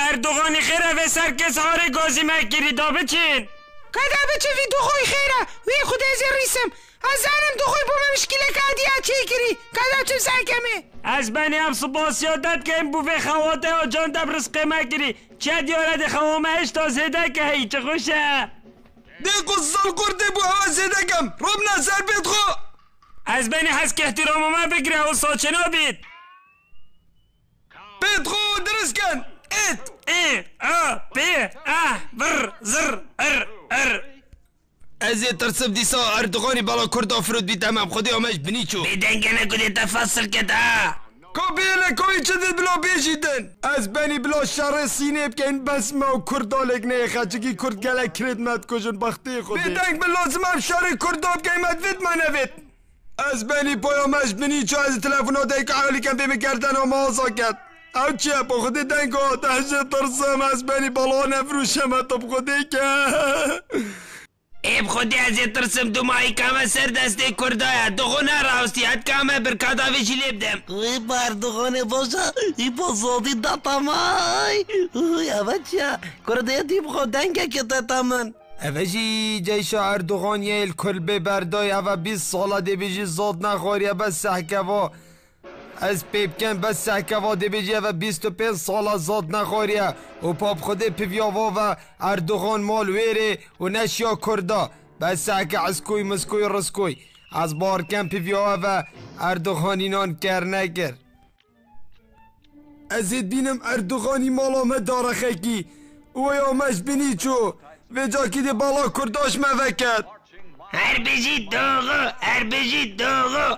اردوغانی خیره و سرکس هاری گازی مکیری دا بچین کدا بچه وی دوخوی خیره وی خود از ریسم از زنم دوخوی بوم مشکل کادی اچی کری کدا چه سکمه از بنی هم سباس یادت که این بوفه خواته و جان دبرس قیمه کری چه دیارد خوامه اش تا زده که هی چه خوشه دی قصال قرده بو هوا زده کم روب نظر بید خو از بنی هست که احترام ما بگیره و ساچنا بید بید خو درست کن ات ای آ بی اه بر زر ار از ترسب دیسا اردوغانی بالا کرد افرود بی تمام خودی همش بنی چو بیدنگه نکودی تفصل کتا کو بیله کوی چه دید بلا بیشیدن از بنی بلا شر سینه بکن بسمه و کردالک نیخه چگی کرد گله کردمت کجون بختی خودی بیدنگ بلازم هم شر کرداب که ایمد وید منوید از بنی پایامش بنی چو از تلفوناته که حالی کم بیم کردن و مازا کرد او چیه با خودی دنگا تحشه ترسم از بنی بالا نفروشم تا خودی که ایب خودی از ترسم دو ماهی کامه سر دسته کردایا دخونه راستی حد کامه برکاداویشی لیبدم ای بردوغانه باشا ای بازادی داتامای ای اوه چیه کرده دیب خود دنگه که تتامن اوشی جیشا اردوغان یه الکلبه بردای اوه 20 ساله دی بیجی زاد نخوریه بس سحکوا از پیپکن بس سحکوا دی بیجی اوه 25 ساله زاد نخوریه و پاپ خوده پیویاوا و اردوغان مال ویره و نشیا کرده بس سحکه عسکوی مسکوی رسکوی از بارکن پیویاوا و اردوغانینان کر نکر ازید بینم اردوغانی مالامه داره خیکی و یامش بینی چو و جاکی دی بالا کرداش موکد هر بجید دوغو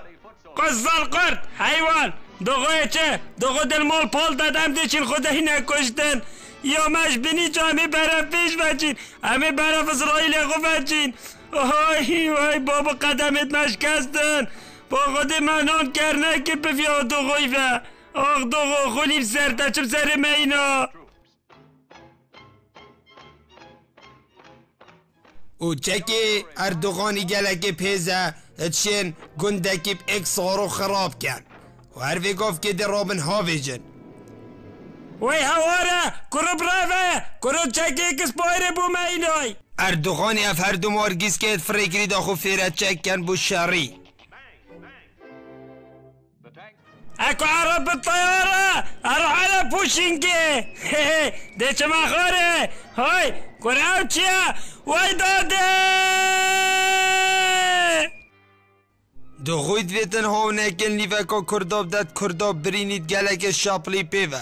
قصال قرد حیوان دوغوی چه؟ دوغو دل مال پال دادم دیچین خودهی نکشتن یا مش بینی چو همی برف پیش بچین همی برف اسرائیل اخو بچین آهای وای بابا قدمت مشکستن با خود منان کرنه که بفیا دوغوی و آخ دوغو خونیم سر تچم سر مینا او چکی اردوغانی گلک پیزه اتشین گندکی اکسارو خراب کن و هر وی گفت که در رابن هاویجن وی هواره کرو برافه کرو چکی اکس پایره بو مینای اردوغانی اف هر دو مارگیز که فرگری داخو فیرت چکن بو شری اكو عرب بالطيارة اروح على بوشنكي ده چما خاره هاي كراوچيا وای داده دو خوید ویتن هاو نکل نیوکا کرداب داد کرداب برینید گلک شاپلی پیوه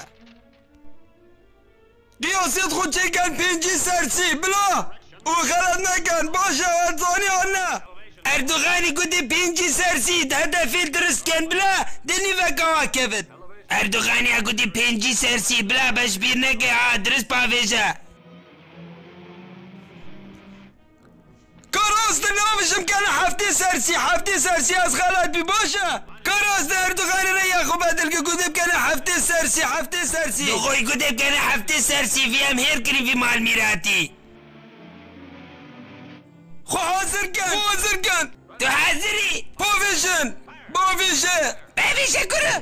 قیاسیت خود چکن 5 سرسی بلا او غلط نکن باشه ارزانی آنه اردوغانی گوده 5 سرسید هدفی درست کن بلا دنی وکا کفت اردوغانی گوده 5 سرسی بلا بش بیر نگه درست پاویجه کاراست نامشم کنه 7 سرسی از غلط بی باشه کاراست اردوغانی ریا خوب بدل که گوده کنه 7 سرسی دوغوی گوده کنه 7 سرسی وی هم هیر کری وی مال میراتی خو حاضر کن تو حاضری؟ باویشه بویشه کرو